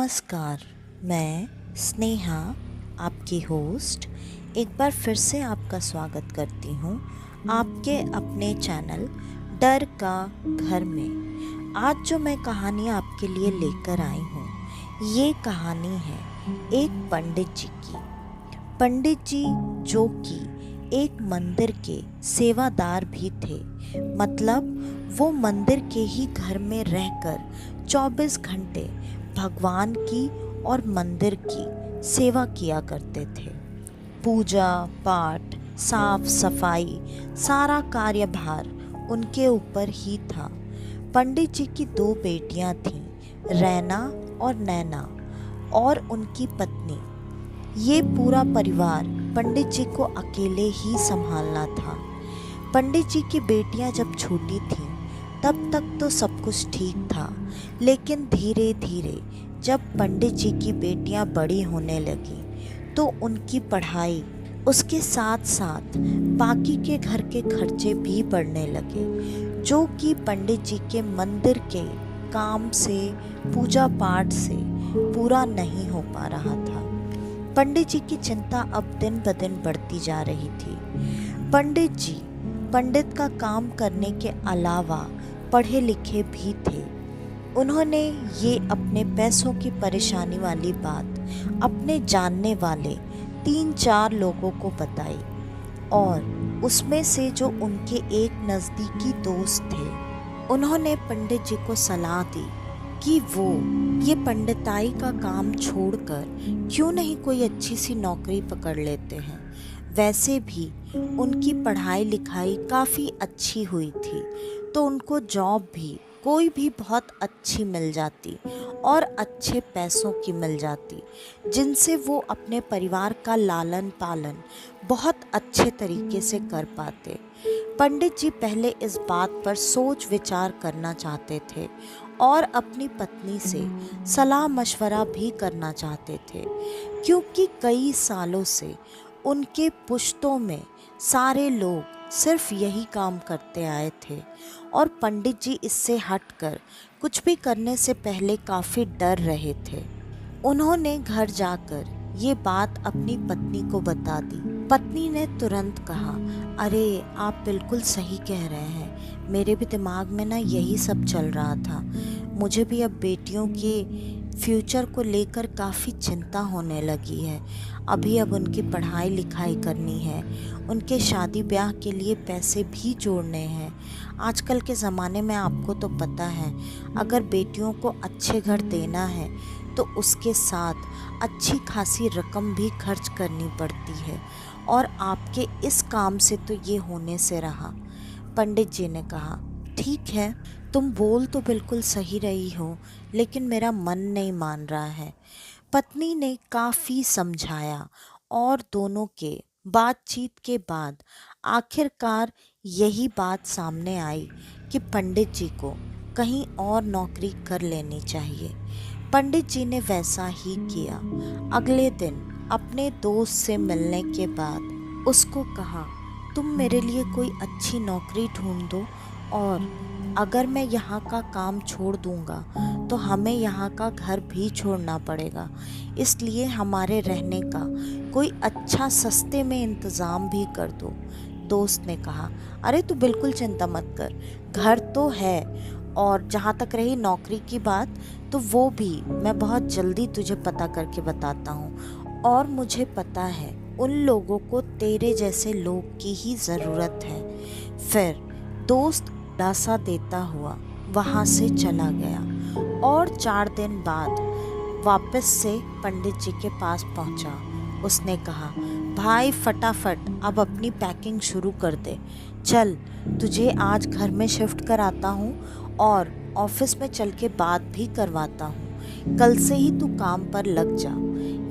नमस्कार, मैं स्नेहा आपकी होस्ट एक बार फिर से आपका स्वागत करती हूँ आपके अपने चैनल डर का घर में। आज जो मैं कहानी आपके लिए लेकर आई हूँ, ये कहानी है एक पंडित जी की। पंडित जी जो कि एक मंदिर के सेवादार भी थे, मतलब वो मंदिर के ही घर में रहकर 24 घंटे भगवान की और मंदिर की सेवा किया करते थे। पूजा पाठ, साफ सफाई, सारा कार्यभार उनके ऊपर ही था। पंडित जी की 2 बेटियां थीं, रैना और नैना, और उनकी पत्नी। ये पूरा परिवार पंडित जी को अकेले ही संभालना था। पंडित जी की बेटियां जब छोटी थीं तब तक तो सब कुछ ठीक था, लेकिन धीरे धीरे जब पंडित जी की बेटियां बड़ी होने लगी तो उनकी पढ़ाई, उसके साथ साथ बाकी के घर के खर्चे भी बढ़ने लगे, जो कि पंडित जी के मंदिर के काम से, पूजा पाठ से पूरा नहीं हो पा रहा था। पंडित जी की चिंता अब दिन ब दिन बढ़ती जा रही थी। पंडित जी पंडित का काम करने के अलावा पढ़े लिखे भी थे। उन्होंने ये अपने पैसों की परेशानी वाली बात अपने जानने वाले 3-4 लोगों को बताई, और उसमें से जो उनके एक नज़दीकी दोस्त थे, उन्होंने पंडित जी को सलाह दी कि वो ये पंडिताई का काम छोड़कर क्यों नहीं कोई अच्छी सी नौकरी पकड़ लेते हैं। वैसे भी उनकी पढ़ाई लिखाई काफ़ी अच्छी हुई थी, तो उनको जॉब भी कोई भी बहुत अच्छी मिल जाती और अच्छे पैसों की मिल जाती, जिनसे वो अपने परिवार का लालन पालन बहुत अच्छे तरीके से कर पाते। पंडित जी पहले इस बात पर सोच विचार करना चाहते थे और अपनी पत्नी से सलाह मशवरा भी करना चाहते थे, क्योंकि कई सालों से उनके पुश्तों में सारे लोग सिर्फ यही काम करते आए थे, और पंडित जी इससे हटकर कुछ भी करने से पहले काफ़ी डर रहे थे। उन्होंने घर जाकर ये बात अपनी पत्नी को बता दी। पत्नी ने तुरंत कहा, अरे आप बिल्कुल सही कह रहे हैं, मेरे भी दिमाग में ना यही सब चल रहा था। मुझे भी अब बेटियों के फ्यूचर को लेकर काफ़ी चिंता होने लगी है। अब उनकी पढ़ाई लिखाई करनी है, उनके शादी ब्याह के लिए पैसे भी जोड़ने हैं। आजकल के ज़माने में आपको तो पता है, अगर बेटियों को अच्छे घर देना है तो उसके साथ अच्छी खासी रकम भी खर्च करनी पड़ती है, और आपके इस काम से तो ये होने से रहा। पंडित जी ने कहा, ठीक है, तुम बोल तो बिल्कुल सही रही हो, लेकिन मेरा मन नहीं मान रहा है। पत्नी ने काफ़ी समझाया, और दोनों के बातचीत के बाद आखिरकार यही बात सामने आई कि पंडित जी को कहीं और नौकरी कर लेनी चाहिए। पंडित जी ने वैसा ही किया। अगले दिन अपने दोस्त से मिलने के बाद उसको कहा, तुम मेरे लिए कोई अच्छी नौकरी ढूंढ दो, और अगर मैं यहाँ का काम छोड़ दूँगा तो हमें यहाँ का घर भी छोड़ना पड़ेगा, इसलिए हमारे रहने का कोई अच्छा सस्ते में इंतज़ाम भी कर दो। दोस्त ने कहा, अरे तू बिल्कुल चिंता मत कर, घर तो है, और जहाँ तक रही नौकरी की बात, तो वो भी मैं बहुत जल्दी तुझे पता करके बताता हूँ, और मुझे पता है उन लोगों को तेरे जैसे लोग की ही ज़रूरत है। फिर दोस्त दिलासा देता हुआ वहाँ से चला गया, और 4 दिन बाद वापस से पंडित जी के पास पहुँचा। उसने कहा, भाई फटाफट अब अपनी पैकिंग शुरू कर दे, चल तुझे आज घर में शिफ्ट कराता हूँ और ऑफिस में चल के बात भी करवाता हूँ, कल से ही तू काम पर लग जा।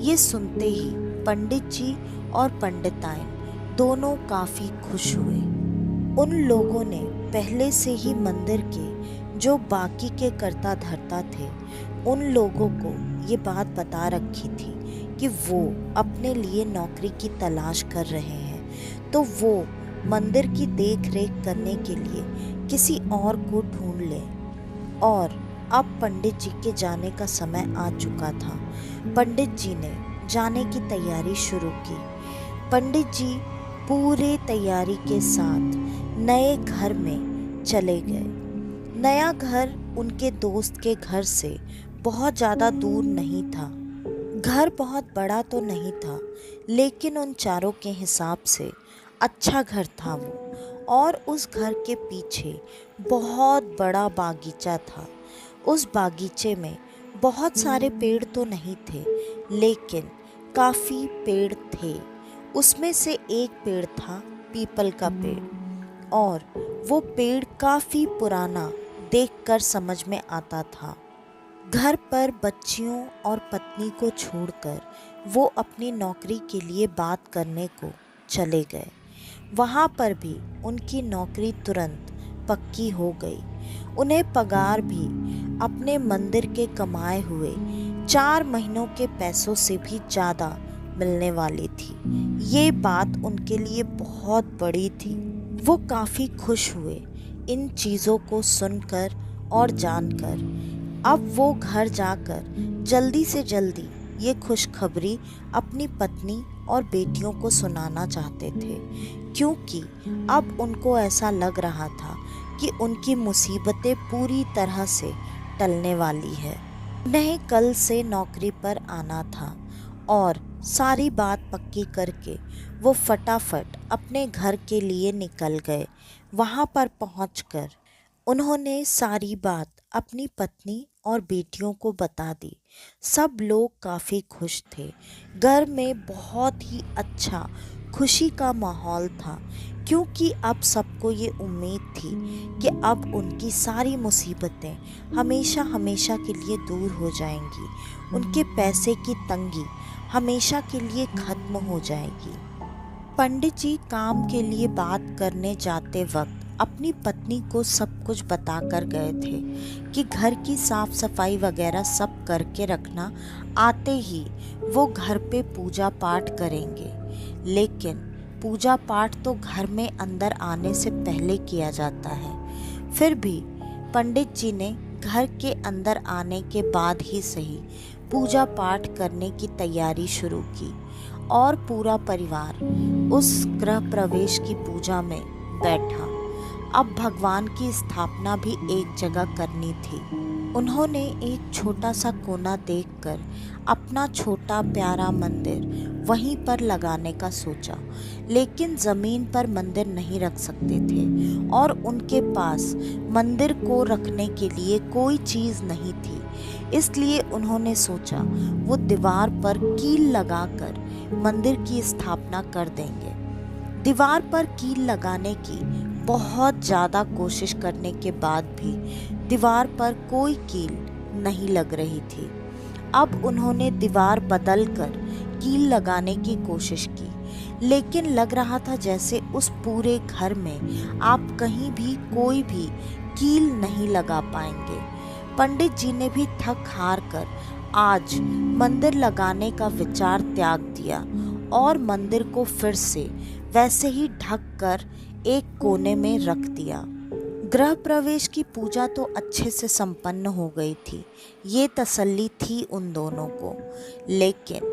ये सुनते ही पंडित जी और पंडिताइन दोनों काफ़ी खुश हुए। उन लोगों ने पहले से ही मंदिर के जो बाकी के कर्ता धर्ता थे, उन लोगों को ये बात बता रखी थी कि वो अपने लिए नौकरी की तलाश कर रहे हैं, तो वो मंदिर की देख रेख करने के लिए किसी और को ढूंढ लें। और अब पंडित जी के जाने का समय आ चुका था। पंडित जी ने जाने की तैयारी शुरू की। पंडित जी पूरे तैयारी के साथ नए घर में चले गए। नया घर उनके दोस्त के घर से बहुत ज़्यादा दूर नहीं था। घर बहुत बड़ा तो नहीं था, लेकिन उन चारों के हिसाब से अच्छा घर था वो। और उस घर के पीछे बहुत बड़ा बागीचा था। उस बागीचे में बहुत सारे पेड़ तो नहीं थे, लेकिन काफ़ी पेड़ थे। उसमें से एक पेड़ था पीपल का पेड़, और वो पेड़ काफ़ी पुराना देखकर समझ में आता था। घर पर बच्चियों और पत्नी को छोड़कर वो अपनी नौकरी के लिए बात करने को चले गए। वहाँ पर भी उनकी नौकरी तुरंत पक्की हो गई। उन्हें पगार भी अपने मंदिर के कमाए हुए 4 महीनों के पैसों से भी ज़्यादा मिलने वाली थी। ये बात उनके लिए बहुत बड़ी थी। वो काफ़ी खुश हुए इन चीज़ों को सुनकर और जानकर। अब वो घर जाकर जल्दी से जल्दी ये खुशखबरी अपनी पत्नी और बेटियों को सुनाना चाहते थे, क्योंकि अब उनको ऐसा लग रहा था कि उनकी मुसीबतें पूरी तरह से टलने वाली है। उन्हें कल से नौकरी पर आना था और सारी बात पक्की करके वो फटाफट अपने घर के लिए निकल गए। वहाँ पर पहुँचकर उन्होंने सारी बात अपनी पत्नी और बेटियों को बता दी। सब लोग काफ़ी खुश थे। घर में बहुत ही अच्छा खुशी का माहौल था, क्योंकि अब सबको ये उम्मीद थी कि अब उनकी सारी मुसीबतें हमेशा हमेशा के लिए दूर हो जाएंगी। उनके पैसे की तंगी हमेशा के लिए ख़त्म हो जाएगी। पंडित जी काम के लिए बात करने जाते वक्त अपनी पत्नी को सब कुछ बताकर गए थे कि घर की साफ सफाई वगैरह सब करके रखना, आते ही वो घर पे पूजा पाठ करेंगे। लेकिन पूजा पाठ तो घर में अंदर आने से पहले किया जाता है। फिर भी पंडित जी ने घर के अंदर आने के बाद ही सही पूजा पाठ करने की तैयारी शुरू की, और पूरा परिवार उस गृह प्रवेश की पूजा में बैठा। अब भगवान की स्थापना भी एक जगह करनी थी। उन्होंने एक छोटा सा कोना देखकर अपना छोटा प्यारा मंदिर वहीं पर लगाने का सोचा, लेकिन ज़मीन पर मंदिर नहीं रख सकते थे और उनके पास मंदिर को रखने के लिए कोई चीज़ नहीं थी। इसलिए उन्होंने सोचा वो दीवार पर कील लगाकर मंदिर की स्थापना कर देंगे। दीवार पर कील लगाने की बहुत ज़्यादा कोशिश करने के बाद भी दीवार पर कोई कील नहीं लग रही थी। अब उन्होंने दीवार बदलकर कील लगाने की कोशिश की, लेकिन लग रहा था जैसे उस पूरे घर में आप कहीं भी कोई भी कील नहीं लगा पाएंगे। पंडित जी ने भी थक हार कर आज मंदिर लगाने का विचार त्याग दिया और मंदिर को फिर से वैसे ही ढक कर एक कोने में रख दिया। गृह प्रवेश की पूजा तो अच्छे से संपन्न हो गई थी, ये तसल्ली थी उन दोनों को। लेकिन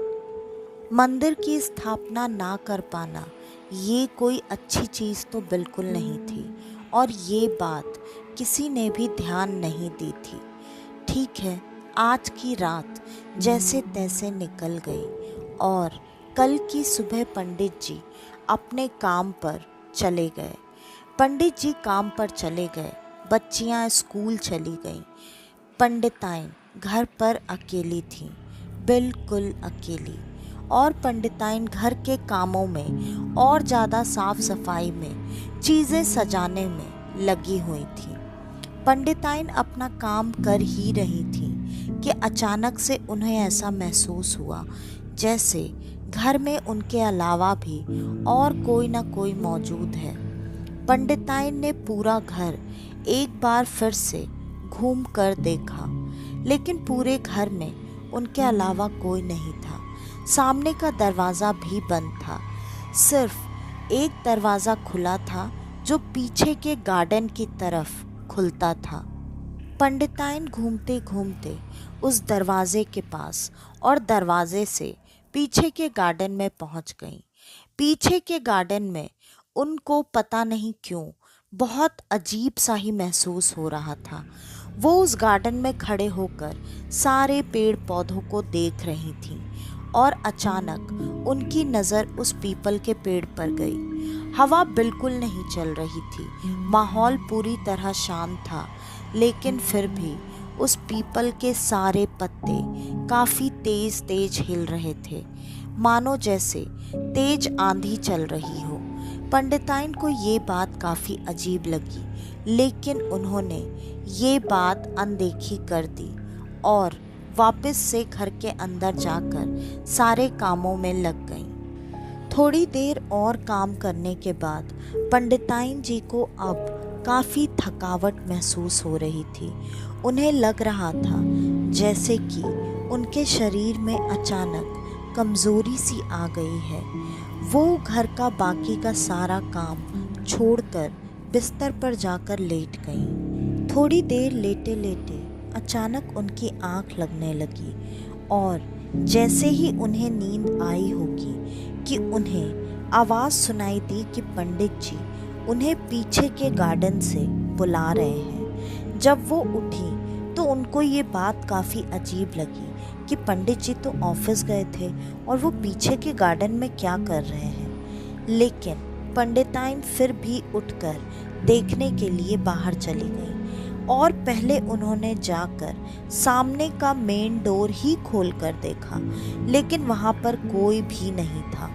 मंदिर की स्थापना ना कर पाना ये कोई अच्छी चीज़ तो बिल्कुल नहीं थी, और ये बात किसी ने भी ध्यान नहीं दी थी। ठीक है, आज की रात जैसे तैसे निकल गई और कल की सुबह पंडित जी अपने काम पर चले गए। पंडित जी काम पर चले गए, बच्चियां स्कूल चली गईं। पंडिताइन घर पर अकेली थीं, बिल्कुल अकेली। और पंडिताइन घर के कामों में और ज़्यादा साफ सफाई में, चीज़ें सजाने में लगी हुई थीं। पंडिताइन अपना काम कर ही रही थीं कि अचानक से उन्हें ऐसा महसूस हुआ जैसे घर में उनके अलावा भी और कोई ना कोई मौजूद है। पंडिताइन ने पूरा घर एक बार फिर से घूम कर देखा, लेकिन पूरे घर में उनके अलावा कोई नहीं था। सामने का दरवाज़ा भी बंद था, सिर्फ एक दरवाज़ा खुला था जो पीछे के गार्डन की तरफ खुलता था। पंडिताइन घूमते घूमते उस दरवाजे के पास और दरवाजे से पीछे के गार्डन में पहुंच गईं। पीछे के गार्डन में उनको पता नहीं क्यों बहुत अजीब सा ही महसूस हो रहा था। वो उस गार्डन में खड़े होकर सारे पेड़ पौधों को देख रही थीं और अचानक उनकी नज़र उस पीपल के पेड़ पर गई। हवा बिल्कुल नहीं चल रही थी, माहौल पूरी तरह शांत था, लेकिन फिर भी उस पीपल के सारे पत्ते काफ़ी तेज तेज हिल रहे थे, मानो जैसे तेज आंधी चल रही हो। पंडिताइन को ये बात काफ़ी अजीब लगी, लेकिन उन्होंने ये बात अनदेखी कर दी और वापस से घर के अंदर जाकर सारे कामों में लग गईं। थोड़ी देर और काम करने के बाद पंडिताइन जी को अब काफ़ी थकावट महसूस हो रही थी। उन्हें लग रहा था जैसे कि उनके शरीर में अचानक कमज़ोरी सी आ गई है। वो घर का बाकी का सारा काम छोड़कर बिस्तर पर जाकर लेट गईं। थोड़ी देर लेटे लेटे अचानक उनकी आंख लगने लगी और जैसे ही उन्हें नींद आई होगी कि उन्हें आवाज़ सुनाई दी कि पंडित जी उन्हें पीछे के गार्डन से बुला रहे हैं। जब वो उठी तो उनको ये बात काफ़ी अजीब लगी कि पंडित जी तो ऑफिस गए थे और वो पीछे के गार्डन में क्या कर रहे हैं। लेकिन पंडिताइन फिर भी उठकर देखने के लिए बाहर चली गई और पहले उन्होंने जाकर सामने का मेन डोर ही खोलकर देखा, लेकिन वहाँ पर कोई भी नहीं था।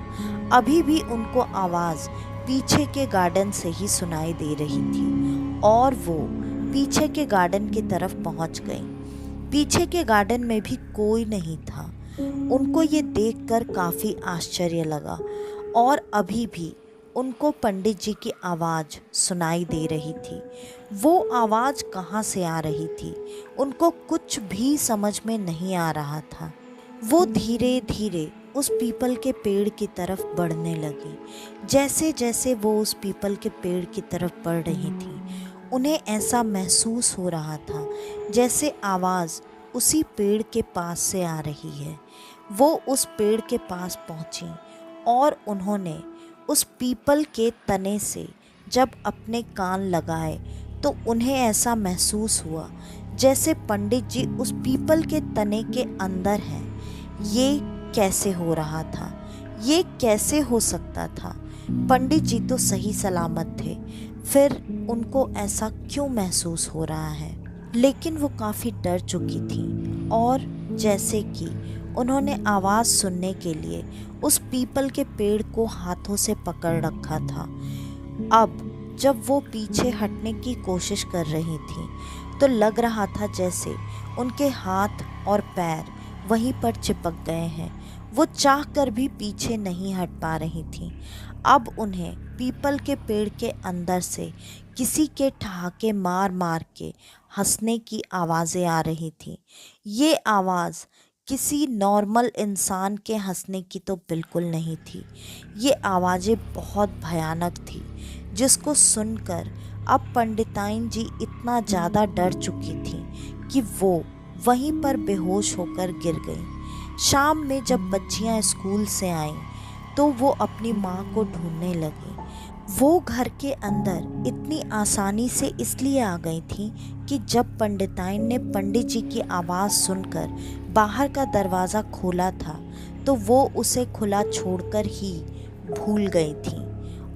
अभी भी उनको आवाज़ पीछे के गार्डन से ही सुनाई दे रही थी और वो पीछे के गार्डन की तरफ पहुँच गई। पीछे के गार्डन में भी कोई नहीं था। उनको ये देखकर काफ़ी आश्चर्य लगा और अभी भी उनको पंडित जी की आवाज़ सुनाई दे रही थी। वो आवाज़ कहाँ से आ रही थी उनको कुछ भी समझ में नहीं आ रहा था। वो धीरे धीरे उस पीपल के पेड़ की तरफ बढ़ने लगी। जैसे जैसे वो उस पीपल के पेड़ की तरफ बढ़ रही थी, उन्हें ऐसा महसूस हो रहा था जैसे आवाज़ उसी पेड़ के पास से आ रही है। वो उस पेड़ के पास पहुंची और उन्होंने उस पीपल के तने से जब अपने कान लगाए तो उन्हें ऐसा महसूस हुआ जैसे पंडित जी उस पीपल के तने के अंदर हैं। ये कैसे हो रहा था? ये कैसे हो सकता था? पंडित जी तो सही सलामत थे, फिर उनको ऐसा क्यों महसूस हो रहा है? लेकिन वो काफ़ी डर चुकी थी और जैसे कि उन्होंने आवाज़ सुनने के लिए उस पीपल के पेड़ को हाथों से पकड़ रखा था। अब जब वो पीछे हटने की कोशिश कर रही थी तो लग रहा था जैसे उनके हाथ और पैर वहीं पर चिपक गए हैं। वो चाह कर भी पीछे नहीं हट पा रही थी। अब उन्हें पीपल के पेड़ के अंदर से किसी के ठहाके मार मार के हंसने की आवाज़ें आ रही थी। ये आवाज़ किसी नॉर्मल इंसान के हंसने की तो बिल्कुल नहीं थी। ये आवाज़ें बहुत भयानक थी, जिसको सुनकर अब पंडिताइन जी इतना ज़्यादा डर चुकी थी कि वो वहीं पर बेहोश होकर गिर गई। शाम में जब बच्चियां स्कूल से आईं तो वो अपनी माँ को ढूंढने लगी। वो घर के अंदर इतनी आसानी से इसलिए आ गई थी कि जब पंडिताइन ने पंडित जी की आवाज़ सुनकर बाहर का दरवाज़ा खोला था तो वो उसे खुला छोड़कर ही भूल गई थी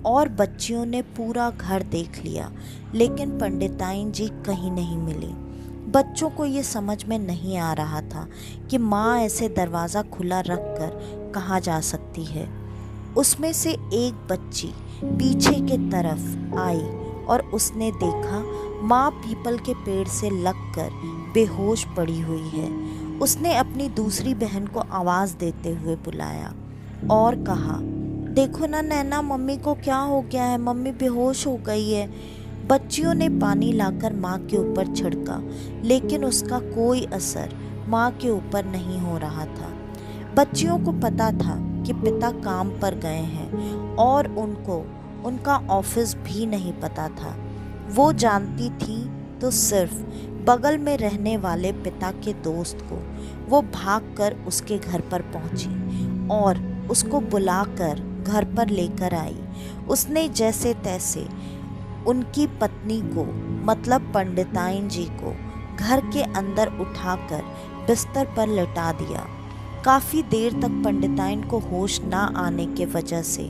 और बच्चियों ने पूरा घर देख लिया, लेकिन पंडिताइन जी कहीं नहीं मिली। बच्चों को ये समझ में नहीं आ रहा था कि माँ ऐसे दरवाज़ा खुला रखकर कहाँ जा सकती है। उसमें से एक बच्ची पीछे के तरफ आई और उसने देखा माँ पीपल के पेड़ से लगकर बेहोश पड़ी हुई है। उसने अपनी दूसरी बहन को आवाज़ देते हुए बुलाया और कहा, देखो ना नैना, मम्मी को क्या हो गया है, मम्मी बेहोश हो गई है। बच्चियों ने पानी लाकर माँ के ऊपर छिड़का, लेकिन उसका कोई असर माँ के ऊपर नहीं हो रहा था। बच्चियों को पता था कि पिता काम पर गए हैं और उनको उनका ऑफिस भी नहीं पता था। वो जानती थी तो सिर्फ बगल में रहने वाले पिता के दोस्त को वो भागकर उसके घर पर पहुंची और उसको बुलाकर घर पर लेकर आई। उसने जैसे तैसे उनकी पत्नी को मतलब पंडिताइन जी को घर के अंदर उठाकर बिस्तर पर लेटा दिया। काफ़ी देर तक पंडिताइन को होश ना आने के वजह से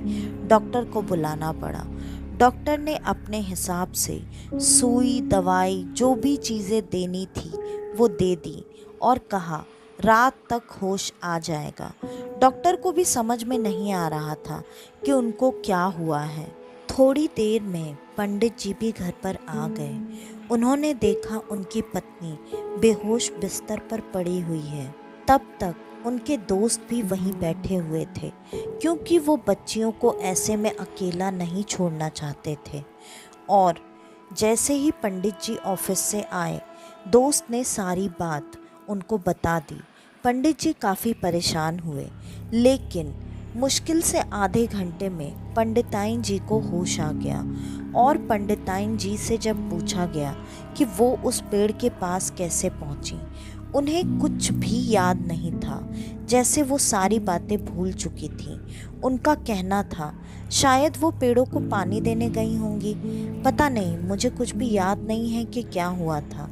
डॉक्टर को बुलाना पड़ा। डॉक्टर ने अपने हिसाब से सुई दवाई जो भी चीज़ें देनी थी वो दे दी और कहा रात तक होश आ जाएगा। डॉक्टर को भी समझ में नहीं आ रहा था कि उनको क्या हुआ है। थोड़ी देर में पंडित जी भी घर पर आ गए। उन्होंने देखा उनकी पत्नी बेहोश बिस्तर पर पड़ी हुई है। तब तक उनके दोस्त भी वहीं बैठे हुए थे क्योंकि वो बच्चियों को ऐसे में अकेला नहीं छोड़ना चाहते थे। और जैसे ही पंडित जी ऑफिस से आए, दोस्त ने सारी बात उनको बता दी। पंडित जी काफ़ी परेशान हुए, लेकिन मुश्किल से आधे घंटे में पंडिताइन जी को होश आ गया। और पंडिताइन जी से जब पूछा गया कि वो उस पेड़ के पास कैसे पहुंची, उन्हें कुछ भी याद नहीं था, जैसे वो सारी बातें भूल चुकी थीं। उनका कहना था शायद वो पेड़ों को पानी देने गई होंगी, पता नहीं, मुझे कुछ भी याद नहीं है कि क्या हुआ था।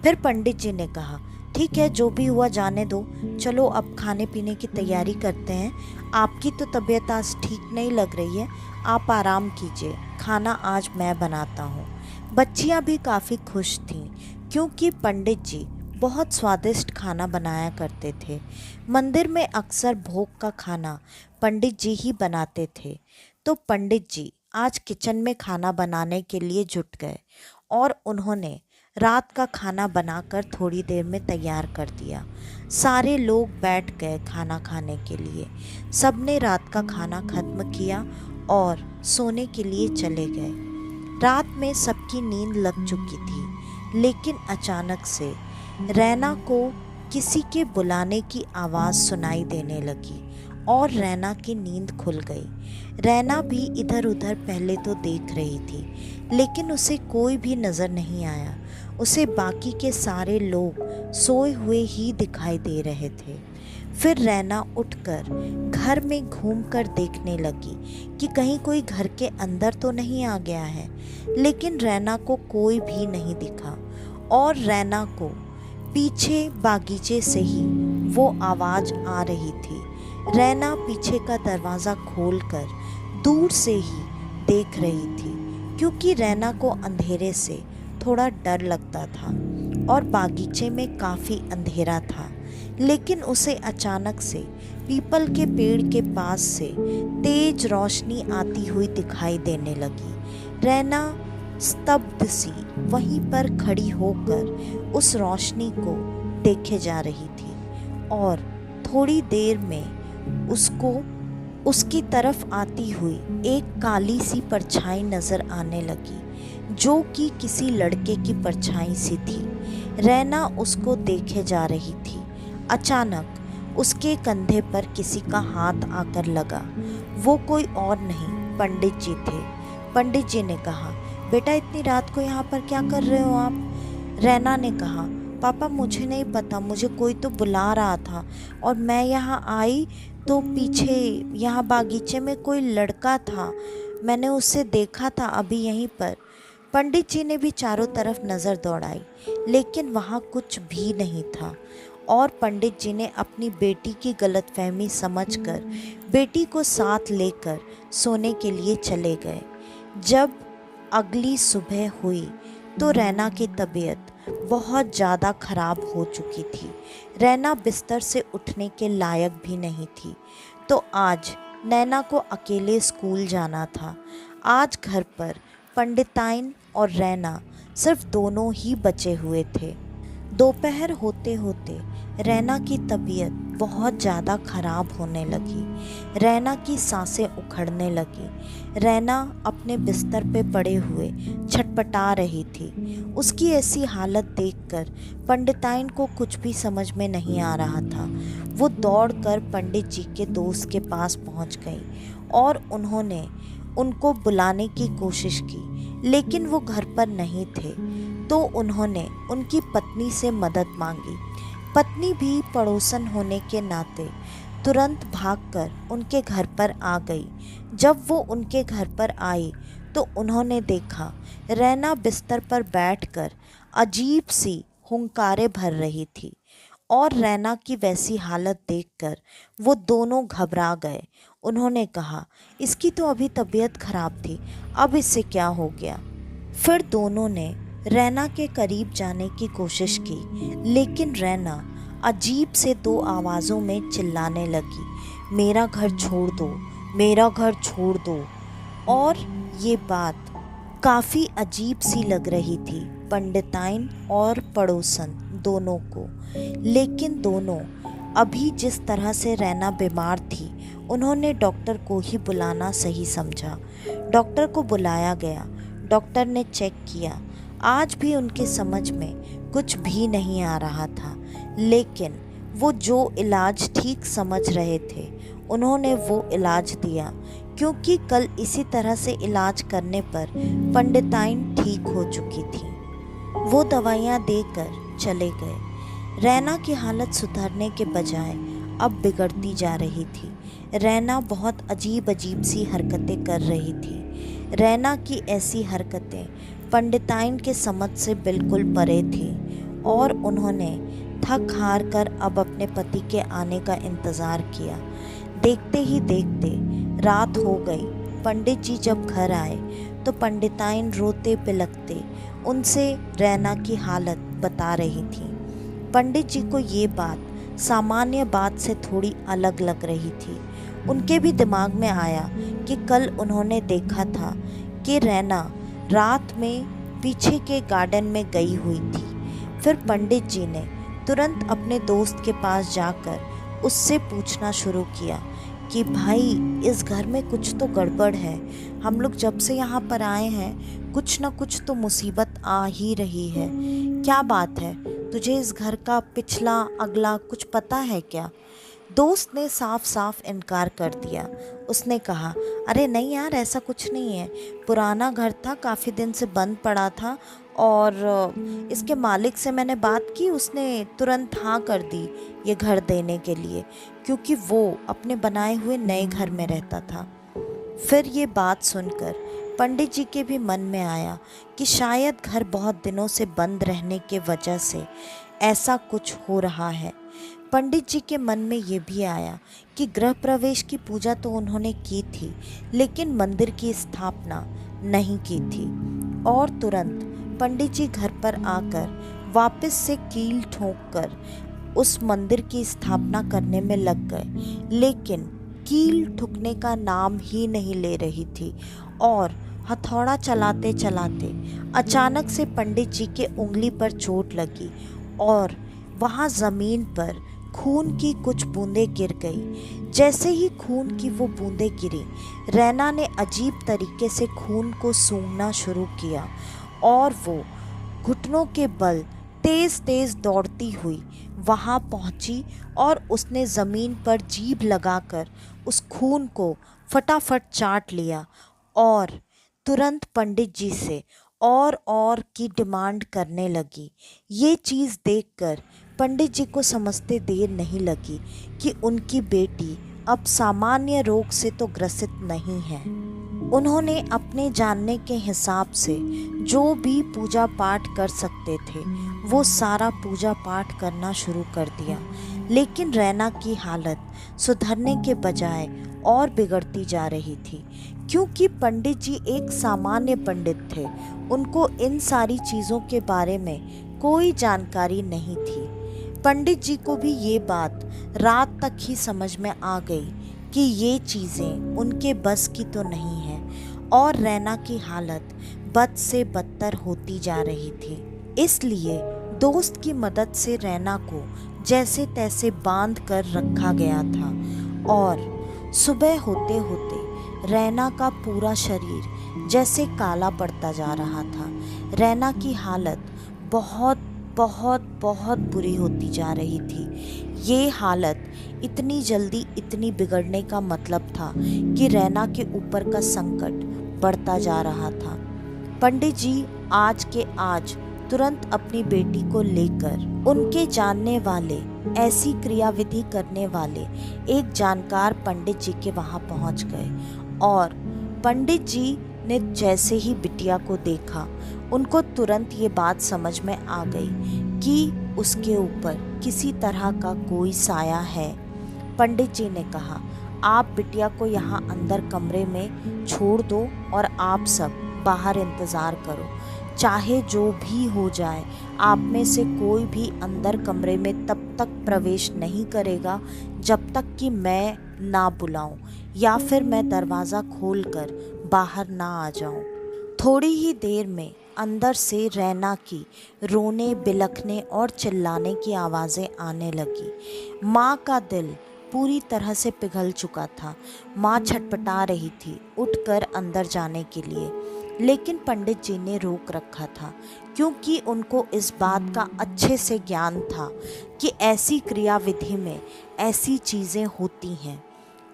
फिर पंडित जी ने कहा ठीक है, जो भी हुआ जाने दो, चलो अब खाने पीने की तैयारी करते हैं। आपकी तो तबीयत आज ठीक नहीं लग रही है, आप आराम कीजिए, खाना आज मैं बनाता हूँ। बच्चियाँ भी काफ़ी खुश थीं क्योंकि पंडित जी बहुत स्वादिष्ट खाना बनाया करते थे। मंदिर में अक्सर भोग का खाना पंडित जी ही बनाते थे, तो पंडित जी आज किचन में खाना बनाने के लिए जुट गए और उन्होंने रात का खाना बनाकर थोड़ी देर में तैयार कर दिया। सारे लोग बैठ गए खाना खाने के लिए। सबने रात का खाना खत्म किया और सोने के लिए चले गए। रात में सबकी नींद लग चुकी थी, लेकिन अचानक से रैना को किसी के बुलाने की आवाज़ सुनाई देने लगी और रैना की नींद खुल गई। रैना भी इधर उधर पहले तो देख रही थी, लेकिन उसे कोई भी नज़र नहीं आया। उसे बाकी के सारे लोग सोए हुए ही दिखाई दे रहे थे। फिर रैना उठकर घर में घूमकर देखने लगी कि कहीं कोई घर के अंदर तो नहीं आ गया है, लेकिन रैना को कोई भी नहीं दिखा। और रैना को पीछे बागीचे से ही वो आवाज़ आ रही थी। रैना पीछे का दरवाज़ा खोलकर दूर से ही देख रही थी क्योंकि रैना को अंधेरे से थोड़ा डर लगता था और बागीचे में काफ़ी अंधेरा था। लेकिन उसे अचानक से पीपल के पेड़ के पास से तेज रोशनी आती हुई दिखाई देने लगी। रैना स्तब्ध सी वहीं पर खड़ी होकर उस रोशनी को देखे जा रही थी और थोड़ी देर में उसको उसकी तरफ आती हुई एक काली सी परछाई नज़र आने लगी, जो कि किसी लड़के की परछाई सी थी। रैना उसको देखे जा रही थी। अचानक उसके कंधे पर किसी का हाथ आकर लगा। वो कोई और नहीं, पंडित जी थे। पंडित जी ने कहा बेटा, इतनी रात को यहाँ पर क्या कर रहे हो आप? रैना ने कहा पापा, मुझे नहीं पता, मुझे कोई तो बुला रहा था और मैं यहाँ आई तो पीछे यहाँ बागीचे में कोई लड़का था, मैंने उसे देखा था अभी यहीं पर। पंडित जी ने भी चारों तरफ नज़र दौड़ाई, लेकिन वहाँ कुछ भी नहीं था और पंडित जी ने अपनी बेटी की गलतफहमी समझकर बेटी को साथ लेकर सोने के लिए चले गए। जब अगली सुबह हुई तो रैना की तबीयत बहुत ज़्यादा ख़राब हो चुकी थी। रैना बिस्तर से उठने के लायक भी नहीं थी। तो आज नैना को अकेले स्कूल जाना था। आज घर पर पंडिताइन और रैना सिर्फ दोनों ही बचे हुए थे। दोपहर होते होते रैना की तबीयत बहुत ज़्यादा ख़राब होने लगी। रैना की सांसें उखड़ने लगी। रैना अपने बिस्तर पे पड़े हुए छटपटा रही थी। उसकी ऐसी हालत देखकर पंडिताइन को कुछ भी समझ में नहीं आ रहा था। वो दौड़कर पंडित जी के दोस्त के पास पहुंच गई और उन्होंने उनको बुलाने की कोशिश की, लेकिन वो घर पर नहीं थे, तो उन्होंने उनकी पत्नी से मदद मांगी। पत्नी भी पड़ोसन होने के नाते तुरंत भागकर उनके घर पर आ गई। जब वो उनके घर पर आई तो उन्होंने देखा रैना बिस्तर पर बैठकर अजीब सी हुंकारे भर रही थी, और रैना की वैसी हालत देखकर वो दोनों घबरा गए। उन्होंने कहा, इसकी तो अभी तबीयत खराब थी, अब इससे क्या हो गया। फिर दोनों ने रैना के करीब जाने की कोशिश की, लेकिन रैना अजीब से दो आवाज़ों में चिल्लाने लगी, मेरा घर छोड़ दो, मेरा घर छोड़ दो। और ये बात काफ़ी अजीब सी लग रही थी पंडिताइन और पड़ोसन दोनों को। लेकिन दोनों अभी जिस तरह से रैना बीमार थी, उन्होंने डॉक्टर को ही बुलाना सही समझा। डॉक्टर को बुलाया गया। डॉक्टर ने चेक किया। आज भी उनके समझ में कुछ भी नहीं आ रहा था, लेकिन वो जो इलाज ठीक समझ रहे थे उन्होंने वो इलाज दिया, क्योंकि कल इसी तरह से इलाज करने पर पंडिताइन ठीक हो चुकी थी। वो दवाइयाँ देकर चले गए। रैना की हालत सुधरने के बजाय अब बिगड़ती जा रही थी। रैना बहुत अजीब अजीब सी हरकतें कर रही थी। रैना की ऐसी हरकतें पंडिताइन के समझ से बिल्कुल परे थी, और उन्होंने थक हार कर अब अपने पति के आने का इंतज़ार किया। देखते ही देखते रात हो गई। पंडित जी जब घर आए तो पंडिताइन रोते बिलखते उनसे रैना की हालत बता रही थी। पंडित जी को ये बात सामान्य बात से थोड़ी अलग लग रही थी। उनके भी दिमाग में आया कि कल उन्होंने देखा था कि रैना रात में पीछे के गार्डन में गई हुई थी। फिर पंडित जी ने तुरंत अपने दोस्त के पास जाकर उससे पूछना शुरू किया कि भाई, इस घर में कुछ तो गड़बड़ है। हम लोग जब से यहाँ पर आए हैं कुछ ना कुछ तो मुसीबत आ ही रही है। क्या बात है, तुझे इस घर का पिछला अगला कुछ पता है क्या? दोस्त ने साफ साफ इनकार कर दिया। उसने कहा, अरे नहीं यार, ऐसा कुछ नहीं है। पुराना घर था, काफ़ी दिन से बंद पड़ा था, और इसके मालिक से मैंने बात की, उसने तुरंत हाँ कर दी ये घर देने के लिए, क्योंकि वो अपने बनाए हुए नए घर में रहता था। फिर ये बात सुनकर पंडित जी के भी मन में आया कि शायद घर बहुत दिनों से बंद रहने के वजह से ऐसा कुछ हो रहा है। पंडित जी के मन में ये भी आया कि गृह प्रवेश की पूजा तो उन्होंने की थी, लेकिन मंदिर की स्थापना नहीं की थी। और तुरंत पंडित जी घर पर आकर वापस से कील ठोंककर उस मंदिर की स्थापना करने में लग गए, लेकिन कील ठुकने का नाम ही नहीं ले रही थी। और हथौड़ा चलाते चलाते अचानक से पंडित जी के उंगली पर चोट लगी, और वहाँ ज़मीन पर खून की कुछ बूंदें गिर गई। जैसे ही खून की वो बूंदें गिरी, रैना ने अजीब तरीके से खून को सूंघना शुरू किया, और वो घुटनों के बल तेज़ तेज़ दौड़ती हुई वहाँ पहुँची, और उसने ज़मीन पर जीभ लगाकर उस खून को फटाफट चाट लिया, और तुरंत पंडित जी से और की डिमांड करने लगी। ये चीज़ देखकर पंडित जी को समझते देर नहीं लगी कि उनकी बेटी अब सामान्य रोग से तो ग्रसित नहीं है। उन्होंने अपने जानने के हिसाब से जो भी पूजा पाठ कर सकते थे वो सारा पूजा पाठ करना शुरू कर दिया, लेकिन रैना की हालत सुधरने के बजाय और बिगड़ती जा रही थी, क्योंकि पंडित जी एक सामान्य पंडित थे। उनको इन सारी चीज़ों के बारे में कोई जानकारी नहीं थी। पंडित जी को भी ये बात रात तक ही समझ में आ गई कि ये चीज़ें उनके बस की तो नहीं है, और रैना की हालत बद से बदतर होती जा रही थी। इसलिए दोस्त की मदद से रैना को जैसे तैसे बांध कर रखा गया था, और सुबह होते होते रैना का पूरा शरीर जैसे काला पड़ता जा रहा था। रैना की हालत बहुत बहुत बहुत बुरी होती जा रही थी। ये हालत इतनी जल्दी इतनी बिगड़ने का मतलब था कि रैना के ऊपर का संकट बढ़ता जा रहा था। पंडित जी आज के आज तुरंत अपनी बेटी को लेकर उनके जानने वाले, ऐसी क्रियाविधि करने वाले एक जानकार पंडित जी के वहां पहुंच गए। और पंडित जी ने जैसे ही बिटिया को देखा, उनको तुरंत ये बात समझ में आ गई कि उसके ऊपर किसी तरह का कोई साया है। पंडित जी ने कहा, आप बिटिया को यहाँ अंदर कमरे में छोड़ दो और आप सब बाहर इंतज़ार करो। चाहे जो भी हो जाए, आप में से कोई भी अंदर कमरे में तब तक प्रवेश नहीं करेगा जब तक कि मैं ना बुलाऊं या फिर मैं दरवाज़ा खोलकर बाहर ना आ जाऊं। थोड़ी ही देर में अंदर से रैना की रोने, बिलखने और चिल्लाने की आवाज़ें आने लगी। माँ का दिल पूरी तरह से पिघल चुका था। माँ छटपटा रही थी उठकर अंदर जाने के लिए, लेकिन पंडित जी ने रोक रखा था, क्योंकि उनको इस बात का अच्छे से ज्ञान था कि ऐसी क्रियाविधि में ऐसी चीज़ें होती हैं।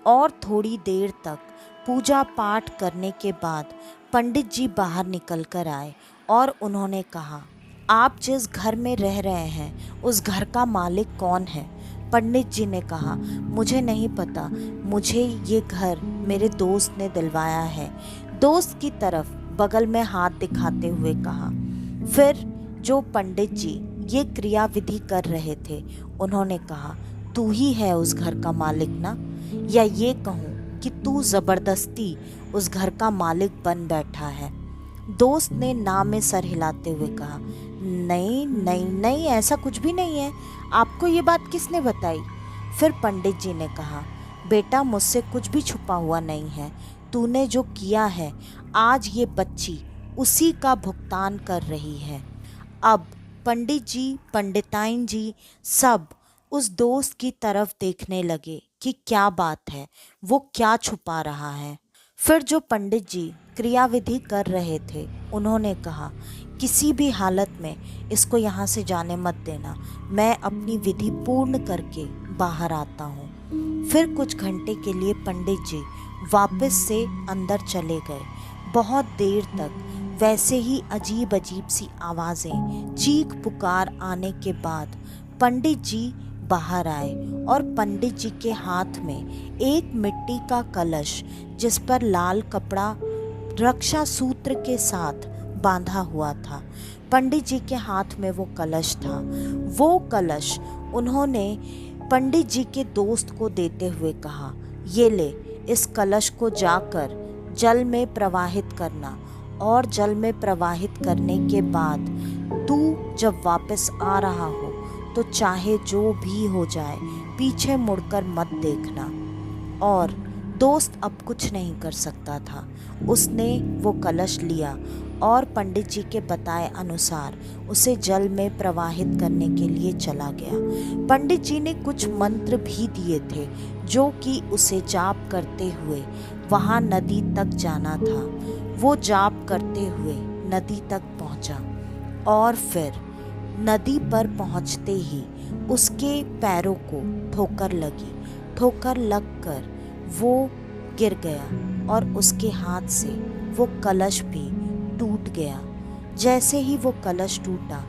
और थोड़ी देर तक पूजा पाठ करने के बाद पंडित जी बाहर निकल कर आए और उन्होंने कहा, आप जिस घर में रह रहे हैं उस घर का मालिक कौन है? पंडित जी ने कहा, मुझे नहीं पता, मुझे ये घर मेरे दोस्त ने दिलवाया है। दोस्त की तरफ बगल में हाथ दिखाते हुए कहा। फिर जो पंडित जी ये क्रियाविधि कर रहे थे, उन्होंने कहा, तू ही है उस घर का मालिक ना? या ये कहूँ कि तू ज़बरदस्ती उस घर का मालिक बन बैठा है? दोस्त ने ना में सर हिलाते हुए कहा, नहीं नहीं नहीं, ऐसा कुछ भी नहीं है। आपको ये बात किसने बताई? फिर पंडित जी ने कहा, बेटा मुझसे कुछ भी छुपा हुआ नहीं है। तूने जो किया है, आज ये बच्ची उसी का भुगतान कर रही है। अब पंडित जी, पंडिताइन जी सब उस दोस्त की तरफ देखने लगे कि क्या बात है, वो क्या छुपा रहा है। फिर जो पंडित जी क्रियाविधि कर रहे थे, उन्होंने कहा, किसी भी हालत में इसको यहाँ से जाने मत देना, मैं अपनी विधि पूर्ण करके बाहर आता हूँ। फिर कुछ घंटे के लिए पंडित जी वापस से अंदर चले गए। बहुत देर तक वैसे ही अजीब अजीब सी आवाज़ें, चीख पुकार आने के बाद पंडित जी बाहर आए और पंडित जी के हाथ में एक मिट्टी का कलश, जिस पर लाल कपड़ा रक्षा सूत्र के साथ बांधा हुआ था। पंडित जी के हाथ में वो कलश था। वो कलश उन्होंने पंडित जी के दोस्त को देते हुए कहा, ये ले, इस कलश को जाकर जल में प्रवाहित करना, और जल में प्रवाहित करने के बाद तू जब वापस आ रहा हो तो चाहे जो भी हो जाए पीछे मुड़कर मत देखना। और दोस्त अब कुछ नहीं कर सकता था। उसने वो कलश लिया और पंडित जी के बताए अनुसार उसे जल में प्रवाहित करने के लिए चला गया। पंडित जी ने कुछ मंत्र भी दिए थे, जो कि उसे जाप करते हुए वहाँ नदी तक जाना था। वो जाप करते हुए नदी तक पहुँचा और फिर नदी पर पहुँचते ही उसके पैरों को ठोकर लगी। ठोकर लगकर वो गिर गया और उसके हाथ से वो कलश भी टूट गया। जैसे ही वो कलश टूटा,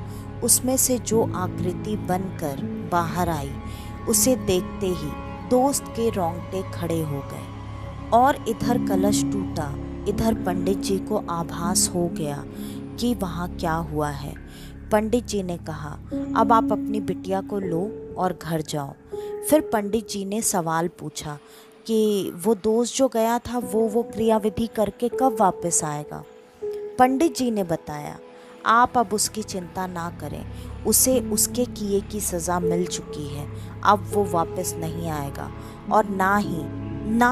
उसमें से जो आकृति बनकर बाहर आई, उसे देखते ही दोस्त के रोंगटे खड़े हो गए। और इधर कलश टूटा, इधर पंडित जी को आभास हो गया कि वहाँ क्या हुआ है। पंडित जी ने कहा, अब आप अपनी बिटिया को लो और घर जाओ। फिर पंडित जी ने सवाल पूछा कि वो दोस्त जो गया था वो क्रियाविधि करके कब वापस आएगा। पंडित जी ने बताया, आप अब उसकी चिंता ना करें, उसे उसके किए की सज़ा मिल चुकी है। अब वो वापस नहीं आएगा और ना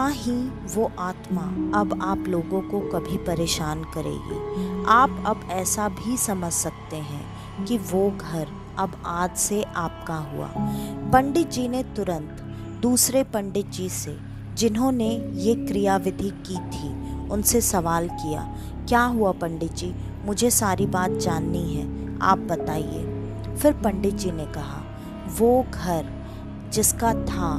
ही वो आत्मा अब आप लोगों को कभी परेशान करेगी। आप अब ऐसा भी समझ सकते हैं कि वो घर अब आज से आपका हुआ। पंडित जी ने तुरंत दूसरे पंडित जी से, जिन्होंने ये क्रियाविधि की थी, उनसे सवाल किया, क्या हुआ पंडित जी, मुझे सारी बात जाननी है, आप बताइए। फिर पंडित जी ने कहा, वो घर जिसका था,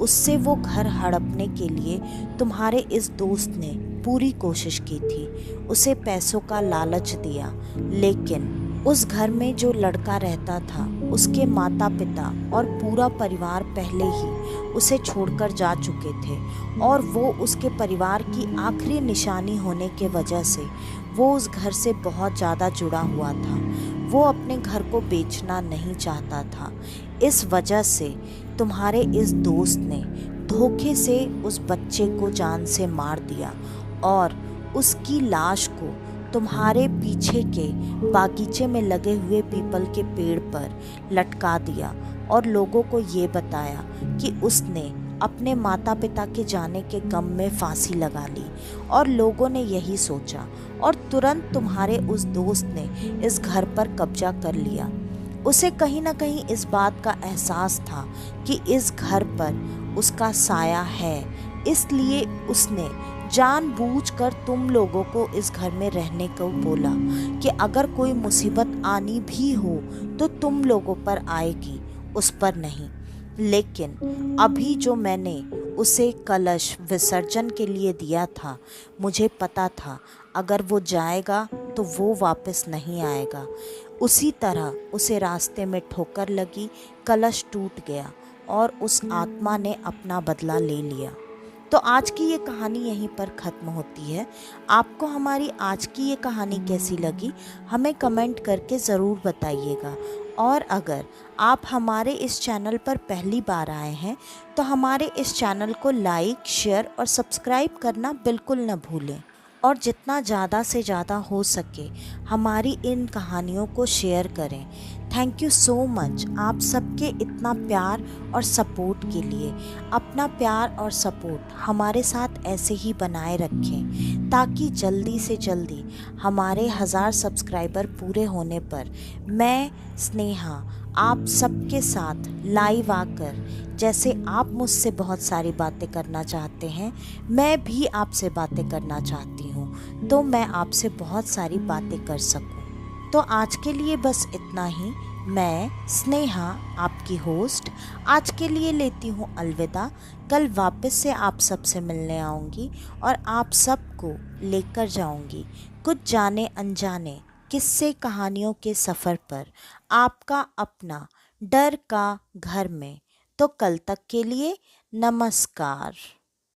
उससे वो घर हड़पने के लिए तुम्हारे इस दोस्त ने पूरी कोशिश की थी, उसे पैसों का लालच दिया, लेकिन उस घर में जो लड़का रहता था उसके माता पिता और पूरा परिवार पहले ही उसे छोड़कर जा चुके थे और वो उसके परिवार की आखिरी निशानी होने के वजह से वो उस घर से बहुत ज़्यादा जुड़ा हुआ था। वो अपने घर को बेचना नहीं चाहता था। इस वजह से तुम्हारे इस दोस्त ने धोखे से उस बच्चे को जान से मार दिया और उसकी लाश को तुम्हारे पीछे के बागीचे में लगे हुए पीपल के पेड़ पर लटका दिया और लोगों को ये बताया कि उसने अपने माता पिता के जाने के गम में फांसी लगा ली। और लोगों ने यही सोचा और तुरंत तुम्हारे उस दोस्त ने इस घर पर कब्जा कर लिया। उसे कहीं ना कहीं इस बात का एहसास था कि इस घर पर उसका साया है, इसलिए उसने जानबूझकर तुम लोगों को इस घर में रहने को बोला कि अगर कोई मुसीबत आनी भी हो तो तुम लोगों पर आएगी, उस पर नहीं। लेकिन अभी जो मैंने उसे कलश विसर्जन के लिए दिया था, मुझे पता था अगर वो जाएगा तो वो वापस नहीं आएगा। उसी तरह उसे रास्ते में ठोकर लगी, कलश टूट गया और उस आत्मा ने अपना बदला ले लिया। तो आज की ये कहानी यहीं पर ख़त्म होती है। आपको हमारी आज की ये कहानी कैसी लगी हमें कमेंट करके ज़रूर बताइएगा। और अगर आप हमारे इस चैनल पर पहली बार आए हैं तो हमारे इस चैनल को लाइक, शेयर और सब्सक्राइब करना बिल्कुल न भूलें। और जितना ज़्यादा से ज़्यादा हो सके हमारी इन कहानियों को शेयर करें। थैंक यू सो मच आप सबके इतना प्यार और सपोर्ट के लिए। अपना प्यार और सपोर्ट हमारे साथ ऐसे ही बनाए रखें ताकि जल्दी से जल्दी हमारे 1000 सब्सक्राइबर पूरे होने पर मैं स्नेहा आप सबके साथ लाइव आकर, जैसे आप मुझसे बहुत सारी बातें करना चाहते हैं, मैं भी आपसे बातें करना चाहती हूँ, तो मैं आपसे बहुत सारी बातें कर सकूँ। तो आज के लिए बस इतना ही। मैं स्नेहा आपकी होस्ट आज के लिए लेती हूँ अलविदा। कल वापस से आप सबसे मिलने आऊँगी और आप सबको लेकर जाऊँगी कुछ जाने अनजाने किस्से कहानियों के सफ़र पर, आपका अपना डर का घर में। तो कल तक के लिए नमस्कार।